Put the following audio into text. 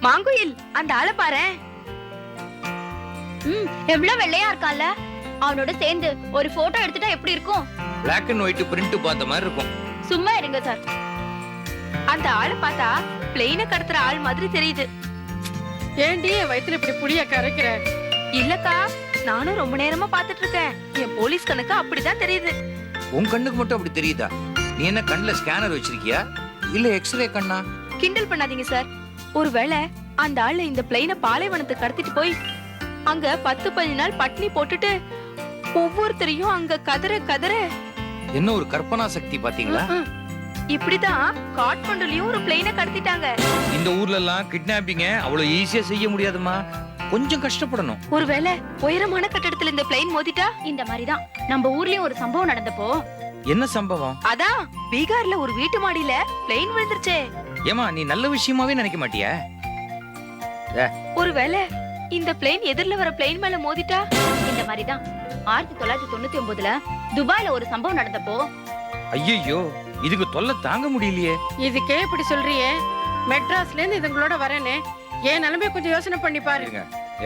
மாங்குயில், அந்த ஆளை பாரேன். எவ்வளவு வெள்ளையா இருக்கான்ல. அவனோட சேர்ந்து ஒரு போட்டோ எடுத்துட்டா எப்படி இருக்கும்? Black and white பிரிண்ட் பார்த்த மாதிரி இருக்கும். சும்மா இருங்க சார். அந்த ஆளை பார்த்தா பிளெயினை கடத்துற ஆள் மாதிரி தெரியுது. ஏண்டி என் வயித்துல இப்படி புளிய கரைக்கிற? இல்லக்கா, நானும் ரொம்ப நேரமா பாத்துட்டு இருக்கேன். என் போலீஸ் கணக்கு அப்படிதான் தெரியுது. உன் கண்ணுக்கு மட்டும் அப்படி தெரியுதா? நீ என்ன கண்ணுல ஸ்கேனர் வச்சிருக்கியா இல்ல எக்ஸ்ரே கண்ணா? கிண்டல் பண்ணாதீங்க சார். ஒருவேளை அந்த ஆளு இந்த பிளெயினை பாலைவனத்துக்கு கடத்திட்டு போய் அங்க 10-15 நாள் பட்னி போட்டுட்டு ஒவ்வொருத்தரையும் அங்க கதற கதற. என்ன ஒரு கற்பனா சக்தி பாத்தீங்களா? இப்படிதான் காட்மண்டுலயும் ஒரு பிளெயினை கடத்திட்டாங்க. இந்த ஊர்ல எல்லாம் கிட்னாப்பிங்க அவ்வளவு ஈஸியா செய்ய முடியாதுமா. கொஞ்சம் கஷ்டப்படணும். ஒருவேளை உயரமான கட்டடத்துல இந்த பிளெயின் மோதிட்டா? இந்த மாதிரிதான் நம்ம ஊர்லயும் ஒரு சம்பவம் நடந்தப்போ. என்ன சம்பவம்? அதான் பீகார்ல ஒரு வீட்டு மாடியில பிளெயின் விழுந்துருச்சே. ஏமா நீ நல்ல விஷயமாவே நினைக்க மாட்டியா? ஒருவேளை இந்த பிளெயின் எதிரில வர பிளெயின் மேல மோதிட்டா? இந்த மாதிரிதான் 1999ல துபாய்ல ஒரு சம்பவம் நடந்தப்போ. ஐயோ, இதுக்கு தொல்லை தாங்க முடியலையே. இதுக்கே இப்படி சொல்றியே? மெட்ராஸ்ல இருந்து இதுங்களோட வரேனே, என் நிலைமைய கொஞ்சம் யோசனை பண்ணி பாரு. இருங்க.